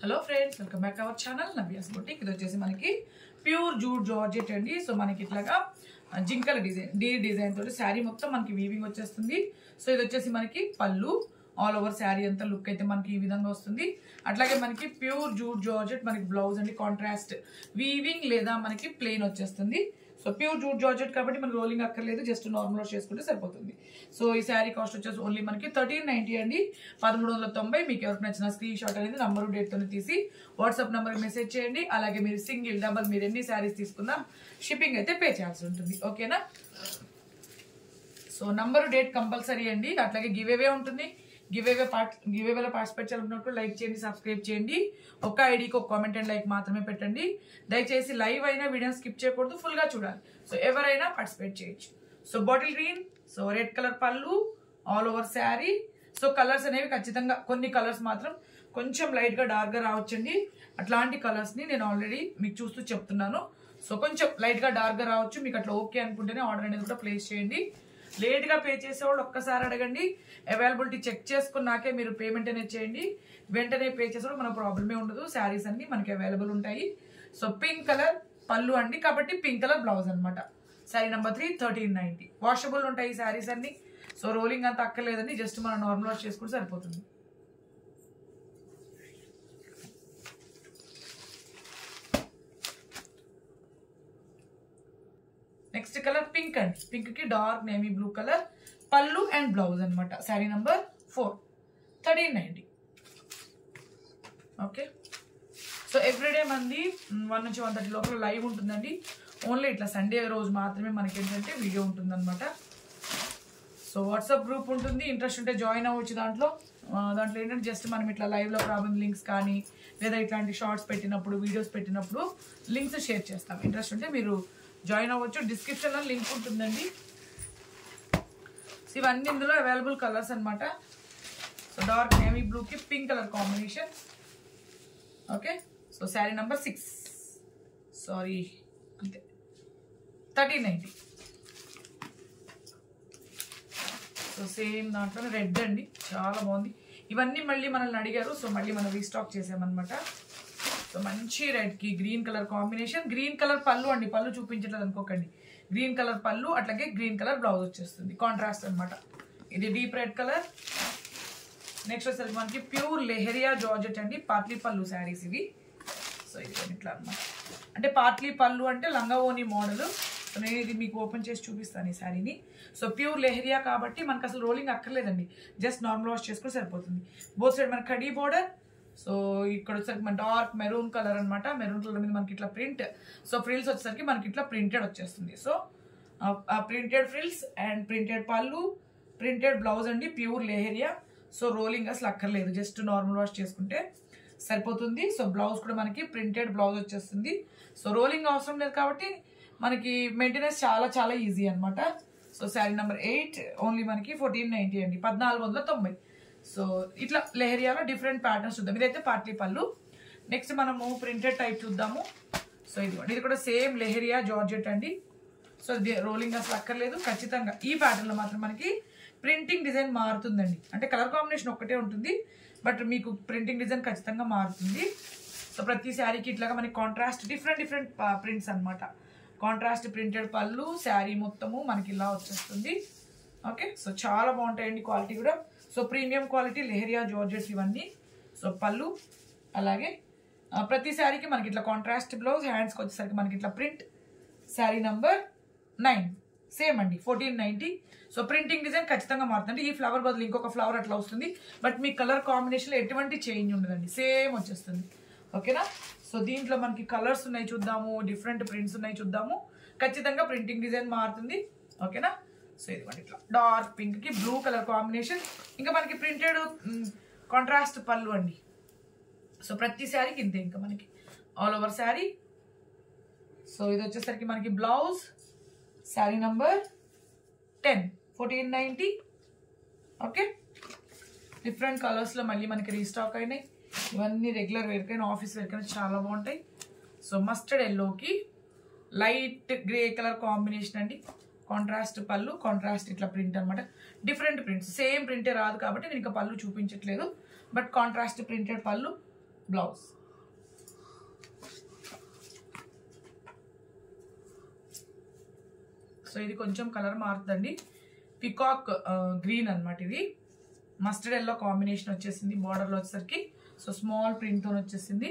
Hello friends, welcome back to our channel Navya's boutique. ఇది వచ్చేసి మనకి ప్యూర్ జూట్ జార్జెట్ అండి. సో మనకి ఇట్లాగా జింకల డిజైన్, డీ డిజైన్ తోటి శారీ మొత్తం మనకి వీవింగ్ వచ్చేస్తుంది. సో ఇది వచ్చేసి మనకి పళ్ళు, ఆల్ ఓవర్ శారీ అంతా లుక్ అయితే మనకి ఈ విధంగా వస్తుంది. అట్లాగే మనకి ప్యూర్ జూట్ జార్జెట్ మనకి బ్లౌజ్ అండి, కాంట్రాస్ట్ వీవింగ్ లేదా మనకి ప్లెయిన్ వచ్చేస్తుంది. సో ప్యూర్ జూట్ జార్జెట్ కాబట్టి మనకి రోలింగ్ అక్కర్లేదు, జస్ట్ నార్మల్ వాష్ చేసుకుంటే సరిపోతుంది. సో ఈ శారీ కాస్ట్ వచ్చేసి ఓన్లీ మనకి 1390 అండి, 1390. మీకు ఎవరికి నచ్చిన స్క్రీన్ షాట్ అనేది నంబరు డేట్ తో తీసి వాట్సాప్ నెంబర్ మెసేజ్ చేయండి. అలాగే మీరు సింగిల్ డబల్ మీరు ఎన్ని శారీస్ తీసుకున్నా షిప్పింగ్ అయితే పే చేయాల్సి ఉంటుంది. ఓకేనా? సో నంబరు డేట్ కంపల్సరీ అండి. అట్లాగే గివ్ అవే ఉంటుంది. గివ్ అవేలో పార్టిసిపేట్ చేయాలనుకున్నప్పుడు లైక్ చేయండి, సబ్స్క్రైబ్ చేయండి. ఒక ఐడికి ఒక కామెంట్ అండ్ లైక్ మాత్రమే పెట్టండి. దయచేసి లైవ్ అయినా వీడియో స్కిప్ చేయకూడదు, ఫుల్ గా చూడాలి. సో ఎవరైనా పార్టిసిపేట్ చేయొచ్చు. So bottle green, so red colour పళ్ళు, all over sari. So colours అనేవి ఖచ్చితంగా కొన్ని కలర్స్ మాత్రం కొంచెం లైట్ గా డార్క్ గా రావచ్చండి. అట్లాంటి కలర్స్ ని నేను ఆల్రెడీ మీకు చూస్తూ చెప్తున్నాను. సో కొంచెం లైట్ గా డార్క్ గా రావచ్చు. మీకు అట్లా ఓకే అనుకుంటేనే ఆర్డర్ అనేది కూడా ప్లేస్ చేయండి. లేట్ గా పే చేసేవాళ్ళు ఒక్కసారి అడగండి. అవైలబిలిటీ చెక్ చేసుకున్నాకే మీరు పేమెంట్ అనేది చేయండి. వెంటనే పే చేసేవాళ్ళు మన ప్రాబ్లమే ఉండదు. శారీస్ అన్ని మనకి అవైలబుల్ ఉంటాయి. సో పింక్ కలర్ పళ్ళు అండి, కాబట్టి పింక్ కలర్ బ్లౌజ్ అనమాట. శారీ నెంబర్ 3 1390. వాషబుల్ ఉంటాయి ఈ శారీస్ అన్ని. సో రోలింగ్ అంతా అక్కర్లేదండి, జస్ట్ మనం నార్మల్ వాష్ చేసుకుంటే సరిపోతుంది. నెక్స్ట్ కలర్ పింక్ అండి. పింక్ కి డార్క్ నేవీ బ్లూ కలర్ పళ్ళు అండ్ బ్లౌజ్ అనమాట. Sari number 4 1390. Okay. So everyday మంది 1 నుంచి 1:30 లోపల లైవ్ ఉంటుందండి. ఓన్లీ ఇట్లా సండే రోజు మాత్రమే మనకి ఏంటంటే వీడియో ఉంటుంది అనమాట. సో వాట్సాప్ గ్రూప్ ఉంటుంది, ఇంట్రెస్ట్ ఉంటే జాయిన్ అవ్వచ్చు. దాంట్లో ఏంటంటే జస్ట్ మనం ఇట్లా లైవ్ లో ప్రాబ్లం లింక్స్ కానీ లేదా ఇట్లాంటి షార్ట్స్ పెట్టినప్పుడు, వీడియోస్ పెట్టినప్పుడు లింక్స్ షేర్ చేస్తాం. ఇంట్రెస్ట్ ఉంటే మీరు జాయిన్ అవ్వచ్చు. డిస్క్రిప్షన్ లో లింక్ ఉంటుందండి. సో ఇవన్నీ ఇందులో అవైలబుల్ కలర్స్ అనమాట. సో డార్క్ నేవీ బ్లూ కి pink colour combination. Okay. So sari number 6 sorry అంతే 1390. సో సేమ్ దాంట్లో రెడ్ అండి, చాలా బాగుంది. ఇవన్నీ మళ్ళీ మనల్ని అడిగారు, సో మళ్ళీ మనం రీస్టాక్ చేసామన్నమాట. సో మంచి రెడ్ కి green colour combination. Green colour పళ్ళు అండి, పళ్ళు చూపించట్లేదు అనుకోకండి. గ్రీన్ కలర్ పళ్ళు, అట్లాగే గ్రీన్ కలర్ బ్లౌజ్ వచ్చేస్తుంది, కాంట్రాస్ట్ అనమాట. ఇది డీప్ రెడ్ కలర్. నెక్స్ట్ వచ్చేసరికి మనకి ప్యూర్ లెహరియా జార్జెట్ అండి, పాట్లీ పళ్ళు శారీస్ ఇవి. సో ఇది ఇట్లా అనమాట. అంటే పాట్లీ పళ్ళు అంటే లంగా ఓని మోడల్. సో నేను ఇది మీకు ఓపెన్ చేసి చూపిస్తాను ఈ శారీని. సో ప్యూర్ లెహరియా కాబట్టి మనకు అసలు రోలింగ్ అక్కర్లేదండి, జస్ట్ నార్మల్ వాష్ చేసుకుని సరిపోతుంది. బోత్ సైడ్ మనకి కడీ బోర్డర్. సో ఇక్కడ వచ్చేసరికి మన డార్క్ మెరూన్ కలర్ అనమాట. మెరూన్ కలర్ మీద మనకి ఇట్లా ప్రింట్. సో ఫ్రిల్స్ వచ్చేసరికి మనకి ఇట్లా ప్రింటెడ్ వచ్చేస్తుంది. So printed frills and printed పళ్ళు, ప్రింటెడ్ బ్లౌజ్ అండి, ప్యూర్ లెహరియా. సో రోలింగ్ అసలు అక్కర్లేదు, జస్ట్ నార్మల్ వాష్ చేసుకుంటే సరిపోతుంది. సో బ్లౌజ్ కూడా మనకి ప్రింటెడ్ బ్లౌజ్ వచ్చేస్తుంది. సో రోలింగ్ అవసరం లేదు కాబట్టి మనకి మెయింటెనెన్స్ చాలా చాలా ఈజీ అనమాట. సో శారీ నెంబర్ 8 ఓన్లీ మనకి 1490 అండి, 1490. సో ఇట్లా లెహరియాలో డిఫరెంట్ ప్యాటర్న్స్ చూద్దాం. ఇదైతే పాట్లీ పళ్ళు. నెక్స్ట్ మనము ప్రింటెడ్ టైప్ చూద్దాము. సో ఇది కూడా సేమ్ లెహరియా జార్జెట్ అండి. సో రోలింగ్ అసలు అక్కర్లేదు. ఖచ్చితంగా ఈ ప్యాటర్న్ లో మాత్రం మనకి ప్రింటింగ్ డిజైన్ మారుతుందండి. అంటే కలర్ కాంబినేషన్ ఒక్కటే ఉంటుంది, బట్ మీకు ప్రింటింగ్ డిజైన్ ఖచ్చితంగా మారుతుంది. సో ప్రతి శారీకి ఇట్లాగా మనకి కాంట్రాస్ట్ డిఫరెంట్ ప్రింట్స్ అనమాట. కాంట్రాస్ట్ ప్రింటెడ్ పళ్ళు, శారీ మొత్తము మనకి ఇలా వచ్చేస్తుంది. ఓకే. సో చాలా బాగుంటాయండి, క్వాలిటీ కూడా. So premium quality lehariya georgettes ఇవన్నీ. సో పళ్ళు, అలాగే ప్రతి శారీకి మనకి ఇట్లా కాంట్రాస్ట్ బ్లౌజ్, హ్యాండ్స్కి వచ్చేసరికి మనకి ఇట్లా ప్రింట్. శారీ నంబర్ 9 సేమ్ అండి 1490. సో ప్రింటింగ్ డిజైన్ ఖచ్చితంగా మారుతుంది. ఈ ఫ్లవర్ బదులు ఇంకొక ఫ్లవర్ అట్లా వస్తుంది, బట్ మీ కలర్ కాంబినేషన్లో ఎటువంటి చేంజ్ ఉండదండి, సేమ్ వచ్చేస్తుంది. ఓకేనా? సో దీంట్లో మనకి కలర్స్ ఉన్నాయి చూద్దాము, డిఫరెంట్ ప్రింట్స్ ఉన్నాయి చూద్దాము. ఖచ్చితంగా ప్రింటింగ్ డిజైన్ మారుతుంది. ఓకేనా? సో ఇదిగోండి ఇట్లా డార్క్ పింక్ కి బ్లూ కలర్ కాంబినేషన్. ఇంకా మనకి ప్రింటెడ్ కాంట్రాస్ట్ పళ్ళు అండి. సో ప్రతి శారీకి ఇంతే, ఇంకా మనకి ఆల్ ఓవర్ శారీ. సో ఇది వచ్చేసరికి మనకి blouse. Sari number 10 1490. Okay. Different కలర్స్లో మళ్ళీ మనకి రీస్టాక్ అయినాయి. ఇవన్నీ రెగ్యులర్ వేర్కైనా ఆఫీస్ వేర్కైనా చాలా బాగుంటాయి. సో మస్టర్డ్ ఎల్లోకి లైట్ గ్రే కలర్ కాంబినేషన్ అండి. కాంట్రాస్ట్ పళ్ళు, కాంట్రాస్ట్ ఇట్లా ప్రింట్ అనమాట. డిఫరెంట్ ప్రింట్స్, సేమ్ ప్రింటే రాదు కాబట్టి నేను ఇంకా పళ్ళు చూపించట్లేదు, బట్ కాంట్రాస్ట్ ప్రింటెడ్ పళ్ళు, బ్లౌజ్. సో ఇది కొంచెం కలర్ మారుతుందండి, పికాక్ గ్రీన్ అనమాట. ఇది మస్టర్డ్ ఎల్లో కాంబినేషన్ వచ్చేసింది బార్డర్లో వచ్చేసరికి. సో స్మాల్ ప్రింట్తో వచ్చేసింది.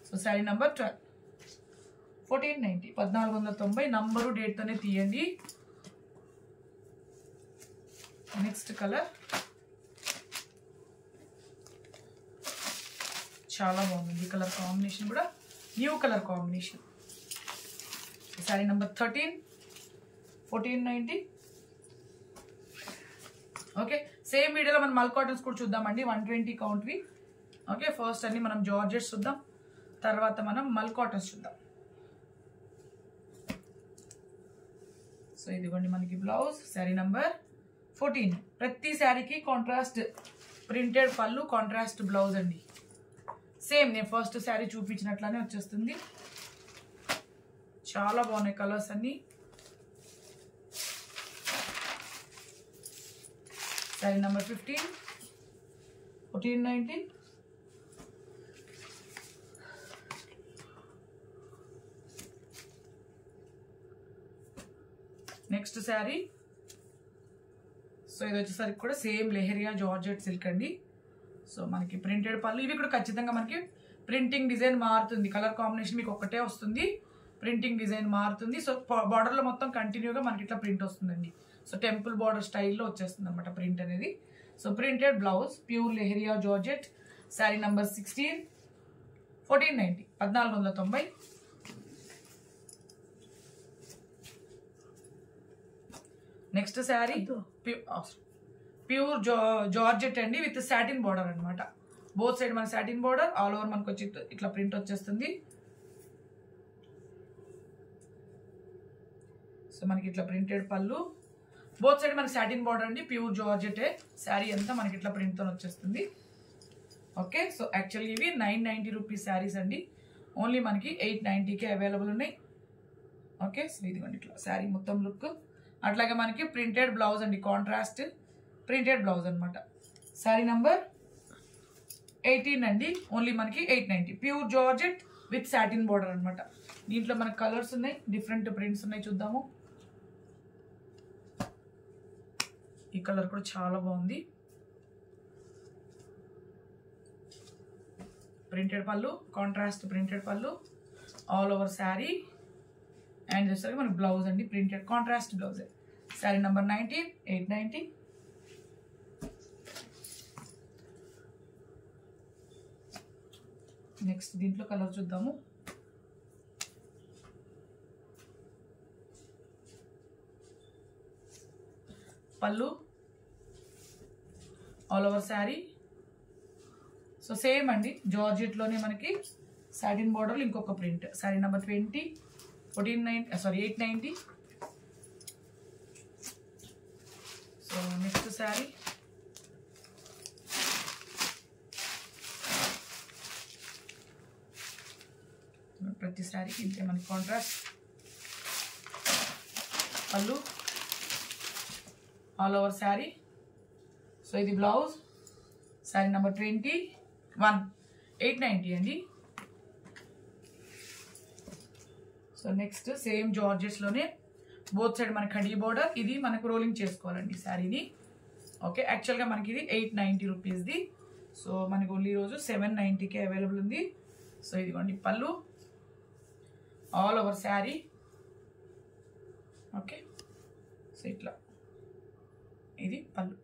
So sari number 1490, 1490. నంబరు డేట్తోనే తీయండి. నెక్స్ట్ కలర్ చాలా బాగుంది, కలర్ కాంబినేషన్ కూడా new colour combination. Sari number 13, 1490. Okay, same వీడియోలో మనం మల్ కాటన్స్ కూడా చూద్దామండి, 120 కౌంట్వి. ఓకే, ఫస్ట్ అన్ని మనం జార్జెట్స్ చూద్దాం, తర్వాత మనం మల్ కాటన్స్ చూద్దాం. సో ఇదిగోండి మనకి బ్లౌజ్, శారీ నంబర్ 14. ప్రతి శారీకి కాంట్రాస్ట్ ప్రింటెడ్ పళ్ళు, కాంట్రాస్ట్ బ్లౌజ్ అండి. సేమ్ నేను ఫస్ట్ శారీ చూపించినట్లానే వచ్చేస్తుంది. చాలా బాగున్నాయి కలర్స్ అన్ని. Sari number 15, 1490. Next sari, so ఇది వచ్చేసరికి కూడా సేమ్ లెహరియా జార్జెట్ సిల్క్ అండి. సో మనకి ప్రింటెడ్ పళ్ళు, ఇవి కూడా ఖచ్చితంగా మనకి ప్రింటింగ్ డిజైన్ మారుతుంది, కలర్ కాంబినేషన్ మీకు ఒకటే వస్తుంది, ప్రింటింగ్ డిజైన్ మారుతుంది. సో బార్డర్లో మొత్తం కంటిన్యూగా మనకి ఇట్లా ప్రింట్ వస్తుందండి. సో టెంపుల్ బార్డర్ స్టైల్లో వచ్చేస్తుంది అనమాట ప్రింట్ అనేది. So printed blouse, pure lehariya georgette. Sari number 16, 1490, 1490. Next sari pure georgette అండి, విత్ సాటిన్ బార్డర్ అనమాట. బోత్ సైడ్ మన సాటిన్ బార్డర్, ఆల్ ఓవర్ మనకు వచ్చి ఇట్లా ప్రింట్ వచ్చేస్తుంది. సో మనకి ఇట్లా ప్రింటెడ్ పళ్ళు, బోత్ సైడ్ మనకి సాటిన్ బార్డర్ అండి, ప్యూర్ జార్జెటే. శారీ అంతా మనకి ఇట్లా ప్రింట్తో వచ్చేస్తుంది. ఓకే, సో యాక్చువల్లీ ఇవి 990 రూపీస్ శారీస్ అండి, ఓన్లీ మనకి 890కే అవైలబుల్ ఉన్నాయి. ఓకే, సో ఇదిగోండి ఇట్లా శారీ మొత్తం లుక్. అట్లాగే మనకి ప్రింటెడ్ బ్లౌజ్ అండి, కాంట్రాస్ట్ ప్రింటెడ్ బ్లౌజ్ అనమాట. శారీ నంబర్ 18 అండి, ఓన్లీ మనకి 890. Pure georgette with satin border అనమాట. దీంట్లో మనకి కలర్స్ ఉన్నాయి, డిఫరెంట్ ప్రింట్స్ ఉన్నాయి, చూద్దాము. ఈ కలర్ కూడా చాలా బాగుంది. ప్రింటెడ్ పళ్ళు, కాంట్రాస్ట్ ప్రింటెడ్ పళ్ళు, ఆల్ ఓవర్ శారీ. అండ్ చూస్తారు మనకి బ్లౌజ్ అండి, printed contrast blouse. Sari number 19, 890. Next దీంట్లో కలర్ చూద్దాము. పళ్ళు, all over sari. So same అండి, జార్జెట్లోనే మనకి సాటిన్ బార్డర్లో ఇంకొక print. Sari number 20, 890. So next sari, ప్రతి శారీకి ఇంతే మనకి కాంట్రాస్ట్ పళ్ళు, ఆల్ ఓవర్ శారీ. సో ఇది బ్లౌజ్. శారీ నెంబర్ 21, 890 అండి. సో నెక్స్ట్ సేమ్ జార్జెట్స్లోనే బోత్ సైడ్ మనకి కడీ బోర్డర్, ఇది మనకు రోలింగ్ చేసుకోవాలండి శారీని. ఓకే, యాక్చువల్గా మనకి ఇది 890 రూపీస్ది. సో మనకి ఓన్లీ రోజు 790కే అవైలబుల్ ఉంది. సో ఇదిగోండి పళ్ళు, all over sari. Okay, so ఇట్లా ఇది పళ్ళు.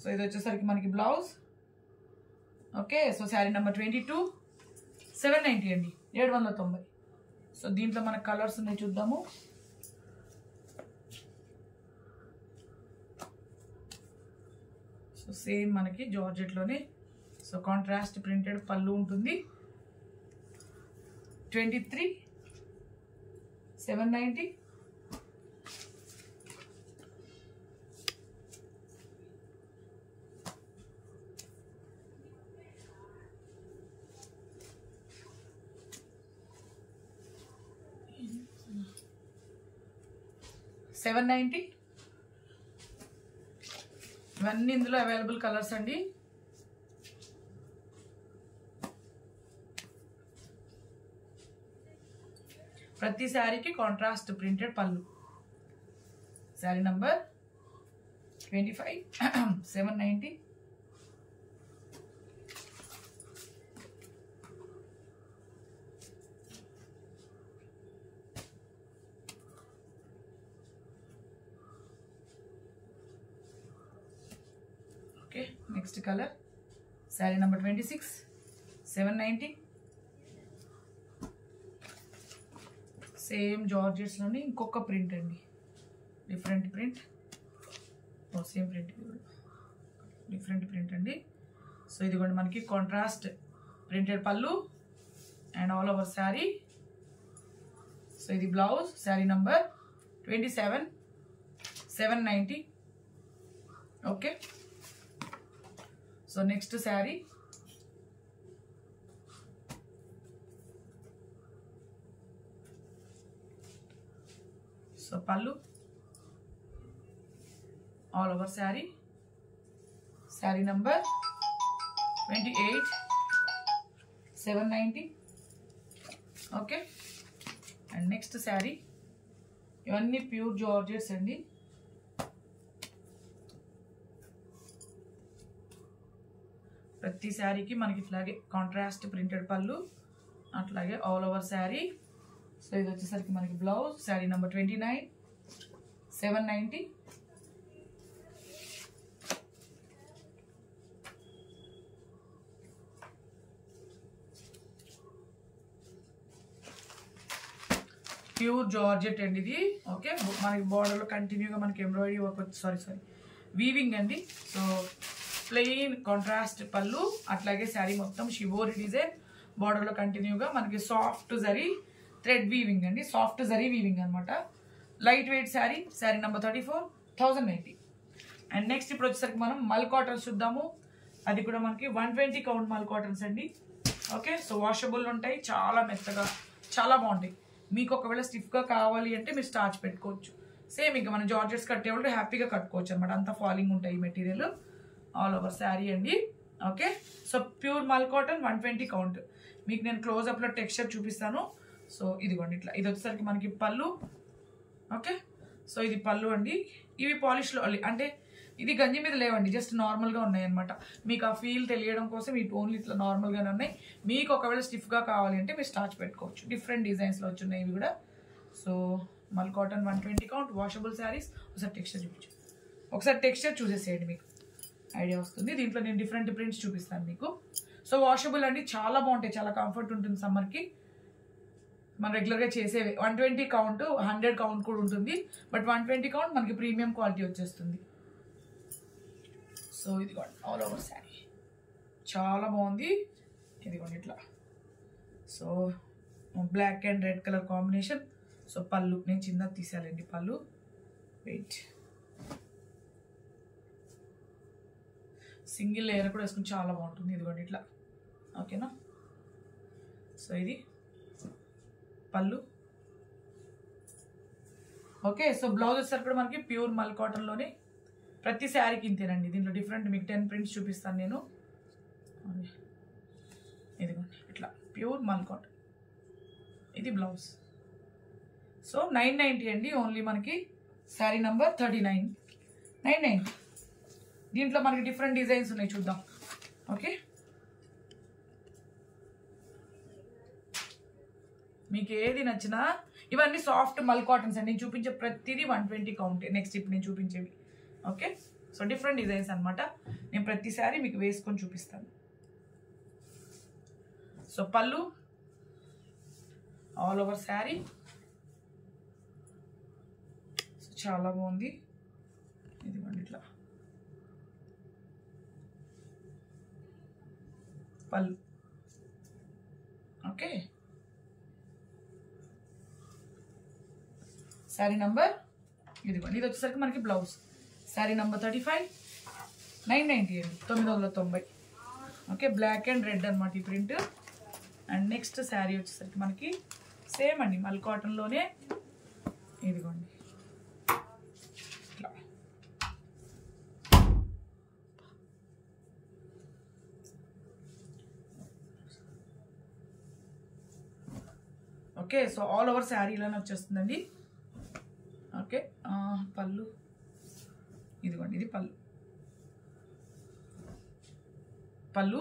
సో ఇది వచ్చేసరికి మనకి blouse. Okay, so sari number 22, 790 అండి, 790. సో దీంట్లో మనకు కలర్స్ ఉన్నాయి, చూద్దాము. సో సేమ్ మనకి జార్జెట్లోనే సో కాంట్రాస్ట్ ప్రింటెడ్ పళ్ళు ఉంటుంది. 23, 790. $790. ఇవన్నీ ఇందులో అవైలబుల్ కలర్స్ అండి. ప్రతి శారీకి కాంట్రాస్ట్ ప్రింటెడ్ పళ్ళు. Sari number 25 790. Okay, next colour sari number 26 790. Same జార్జెట్స్లోని ఇంకొక ప్రింట్ అండి, different print. Same print, different print అండి. సో ఇదిగోండి మనకి కాంట్రాస్ట్ ప్రింటెడ్ పళ్ళు and all over sari. So ఇది blouse. Sari number 27 790. Okay, so next sari so పళ్ళు all over sari. Sari number 28 790. Okay, and next sari. ఇవన్నీ pure georgettes అండి. ప్రతి శారీకి మనకి ఇట్లాగే కాంట్రాస్ట్ ప్రింటెడ్ పళ్ళు, అట్లాగే ఆల్ ఓవర్ శారీ. సో ఇది వచ్చేసరికి మనకి blouse. Sari number 29 790. Pure georgette అండి ఇది. ఓకే, మనకి బార్డర్లో కంటిన్యూగా మనకి ఎంబ్రాయిడరీ వర్క్ వచ్చి సారీ వీవింగ్ అండి. సో ప్లెయిన్ కాంట్రాస్ట్ పళ్ళు, అట్లాగే శారీ మొత్తం షిబోరి డిజైన్, బార్డర్లో కంటిన్యూగా మనకి సాఫ్ట్ జరీ థ్రెడ్ వీవింగ్ అండి, సాఫ్ట్ జరీ వీవింగ్ అనమాట. Light weight sari. Sari number 34 1090. And next ఇప్పుడు వచ్చేసరికి మనం మల్ కాటన్స్ చూద్దాము. అది కూడా మనకి 120 కౌంట్ మల్ కాటన్స్ అండి. ఓకే, సో వాషబుల్ ఉంటాయి, చాలా మెత్తగా, చాలా బాగుంటాయి. మీకు ఒకవేళ స్టిఫ్గా కావాలి అంటే మీరు స్టార్చ్ పెట్టుకోవచ్చు. సేమ్ ఇంకా మనం జార్జెట్స్ కట్టేవాళ్ళు హ్యాపీగా కట్టుకోవచ్చు అనమాట, అంత ఫాలింగ్ ఉంటాయి ఈ మెటీరియల్. ఆల్ ఓవర్ శారీ అండి. ఓకే, సో ప్యూర్ మల్ కాటన్ 120 కౌంట్. మీకు నేను క్లోజ్అప్లో టెక్స్చర్ చూపిస్తాను. సో ఇదిగోండి ఇట్లా. ఇది వచ్చేసరికి మనకి పళ్ళు. ఓకే, సో ఇది పళ్ళు అండి. ఇవి పాలిష్లో అంటే ఇది గంజి మీద లేవండి, జస్ట్ నార్మల్గా ఉన్నాయి అనమాట. మీకు ఆ ఫీల్ తెలియడం కోసం ఇటు ఓన్లీ ఇట్లా నార్మల్గానే ఉన్నాయి. మీకు ఒకవేళ స్టిఫ్గా కావాలి అంటే మీరు స్టార్చ్ పెట్టుకోవచ్చు. డిఫరెంట్ డిజైన్స్లో వచ్చున్నాయి ఇవి కూడా. సో మల్ కాటన్ 120 కౌంట్, వాషబుల్ శారీస్. ఒకసారి టెక్స్చర్ చూపించు, ఒకసారి టెక్స్చర్ చూసేసేయండి, మీకు ఐడియా వస్తుంది. దీంట్లో నేను డిఫరెంట్ ప్రింట్స్ చూపిస్తాను మీకు. సో వాషబుల్ అండి, చాలా బాగుంటాయి, చాలా కంఫర్ట్ ఉంటుంది సమ్మర్కి. మనం రెగ్యులర్గా చేసేవి 120 కౌంట్, 100 కౌంట్ కూడా ఉంటుంది. బట్ 120 కౌంట్ మనకి ప్రీమియం క్వాలిటీ వచ్చేస్తుంది. సో ఇదిగోండి ఆల్ ఓవర్ శారీ, చాలా బాగుంది. ఇదిగోండి ఇట్లా. So black and red colour combination. So పళ్ళు నేను చిన్నది తీసేయాలండి పళ్ళు. వెయిట్, సింగిల్ లేయర్ కూడా వేసుకుని చాలా బాగుంటుంది. ఇదిగోండి ఇట్లా. ఓకేనా, సో ఇది పళ్ళు. ఓకే, సో బ్లౌజ్ వచ్చేసరికి కూడా మనకి ప్యూర్ మల్ కాటన్లోనే ప్రతి శారీకి ఇంతేనండి. దీంట్లో డిఫరెంట్ మీకు 10 ప్రింట్స్ చూపిస్తాను నేను. ఇదిగోండి ఇట్లా ప్యూర్ మల్ కాటన్. ఇది బ్లౌజ్. సో 990 అండి ఓన్లీ మనకి. శారీ నంబర్ 39 990. దీంట్లో మనకి డిఫరెంట్ డిజైన్స్ ఉన్నాయి, చూద్దాం. ఓకే, మీకు ఏది నచ్చినా. ఇవన్నీ సాఫ్ట్ మల్ కాటన్స్ అండి. నేను చూపించే ప్రతిదీ 120 కౌంట్. నెక్స్ట్ ఇప్పుడు నేను చూపించేవి. ఓకే, సో డిఫరెంట్ డిజైన్స్ అనమాట. నేను ప్రతి శారీ మీకు వేసుకొని చూపిస్తాను. సో పళ్ళు ఆల్ ఓవర్ శారీ. సో చాలా బాగుంది. ఇదిగోండి ఇట్లా పళ్ళు. ఓకే, శారీ నంబర్ ఇదిగోండి. ఇది వచ్చేసరికి మనకి బ్లౌజ్. శారీ నంబర్ 35 990 అండి, 990. ఓకే, బ్లాక్ అండ్ రెడ్ అనమాట ఈ ప్రింట్. అండ్ నెక్స్ట్ శారీ వచ్చేసరికి మనకి సేమ్ అండి మల్ కాటన్లోనే. ఇదిగోండి ఇట్లా. Okay so all over sari ఇలానే వచ్చేస్తుందండి. ఓకే పళ్ళు ఇదిగోండి, ఇది పళ్ళు.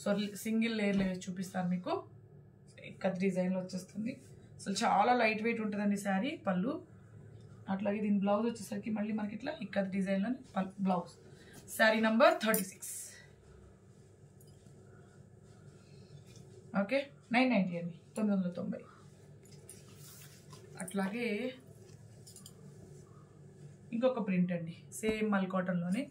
సో సింగిల్ లేయర్లో చూపిస్తాను మీకు. ఇక్కత్ డిజైన్లో వచ్చేస్తుంది. అసలు చాలా లైట్ వెయిట్ ఉంటుందండి శారీ. పళ్ళు అట్లాగే దీని బ్లౌజ్ వచ్చేసరికి మళ్ళీ మనకి ఇట్లా ఇక్కత్ డిజైన్లో బ్లౌజ్. Sari number 36. ఓకే 990 అండి, 990. అట్లాగే ఇంకొక ప్రింట్ అండి, సేమ్ మల్ కాటన్లోనే.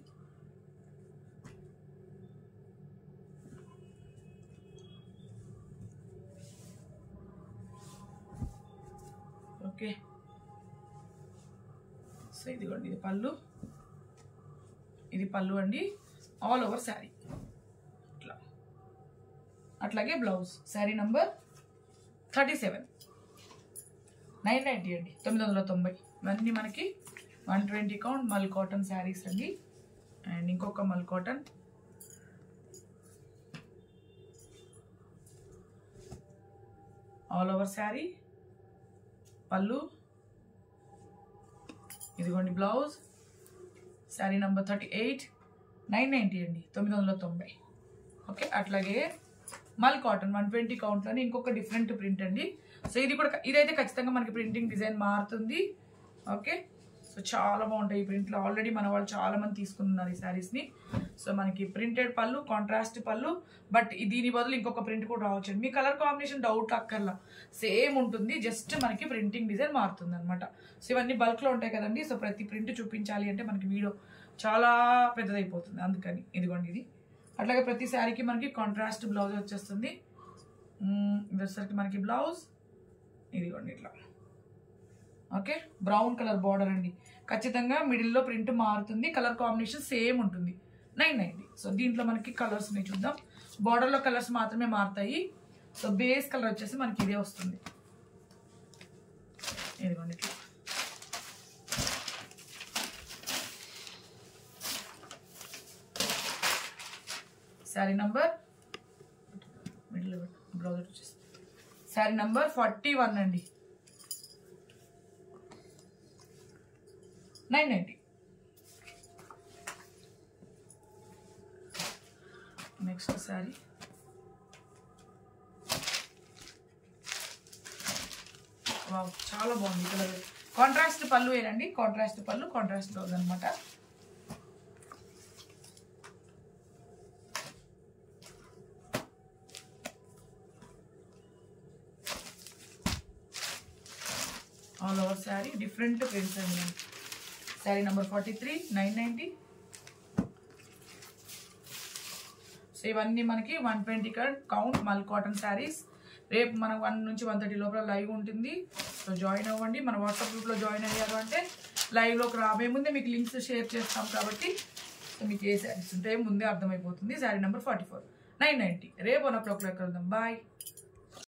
ఓకే సో ఇదిగోండి, ఇది పళ్ళు అండి, ఆల్ ఓవర్ శారీ ఇట్లా. అట్లాగే బ్లౌజ్. Sari number 37. 990 అండి, 990. ఇవన్నీ మనకి 120 కౌంట్ మల్ కాటన్ శారీస్ అండి. అండ్ ఇంకొక మల్ కాటన్. ఆల్ ఓవర్ శారీ, పళ్ళు ఇదిగోండి, బ్లౌజ్. Sari number 38. 990 అండి, 990. ఓకే అట్లాగే మల్ కాటన్ 120 కౌంట్లోనే ఇంకొక డిఫరెంట్ ప్రింట్ అండి. సో ఇదైతే ఖచ్చితంగా మనకి ప్రింటింగ్ డిజైన్ మారుతుంది. ఓకే సో చాలా బాగుంటాయి ఈ ప్రింట్లు. ఆల్రెడీ మన వాళ్ళు చాలా మంది తీసుకున్నారు ఈ శారీస్ని. సో మనకి ప్రింటెడ్ పళ్ళు, కాంట్రాస్ట్ పళ్ళు, బట్ దీని బదులు ఇంకొక ప్రింట్ కూడా రావచ్చు. మీ కలర్ కాంబినేషన్ డౌట్ అక్కర్లా, సేమ్ ఉంటుంది, జస్ట్ మనకి ప్రింటింగ్ డిజైన్ మారుతుంది అనమాట. సో ఇవన్నీ బల్క్లో ఉంటాయి కదండి. సో ప్రతి ప్రింట్ చూపించాలి అంటే మనకి వీడియో చాలా పెద్దదైపోతుంది, అందుకని ఇదిగోండి ఇది. అట్లాగే ప్రతి శారీకి మనకి కాంట్రాస్ట్ బ్లౌజ్ వచ్చేస్తుంది. ఇది వచ్చేసరికి మనకి బ్లౌజ్ ఇదిగోండి ఇట్లా. ఓకే బ్రౌన్ కలర్ బార్డర్ అండి, ఖచ్చితంగా మిడిల్లో ప్రింట్ మారుతుంది, కలర్ కాంబినేషన్ సేమ్ ఉంటుంది. 990. సో దీంట్లో మనకి కలర్స్ చూద్దాం. బార్డర్లో కలర్స్ మాత్రమే మారుతాయి. సో బేస్ కలర్ వచ్చేసి మనకి ఇదే వస్తుంది, ఇదిగోండి ఇట్లా. శారీ నంబర్ మిడిల్ బ్లౌజ్ వచ్చేసి శారీ నంబర్ 41 అండి, 990. నెక్స్ట్ శారీ వావ్ చాలా బాగుంది కలర్. కాంట్రాస్ట్ పళ్ళు ఏనండి, కాంట్రాస్ట్ పళ్ళు, కాంట్రాస్ట్ బ్లౌజ్ అనమాట. All over sari different prints అండి. శారీ నెంబర్ 43. 990. సో ఇవన్నీ మనకి 120 కౌంట్ మల్ కాటన్ శారీస్. రేపు మనం 1 నుంచి 1:30 లోపల లైవ్ ఉంటుంది. సో జాయిన్ అవ్వండి. మన వాట్సాప్ గ్రూప్లో జాయిన్ అయ్యారు అంటే లైవ్లోకి రాబోయే ముందే మీకు లింక్స్ షేర్ చేస్తాం కాబట్టి సో మీకు ఏ శారీస్ ఉంటే ముందే అర్థమైపోతుంది. శారీ నెంబర్ 44. 990. రేపు 1 o'clock కలుద్దాం. బాయ్.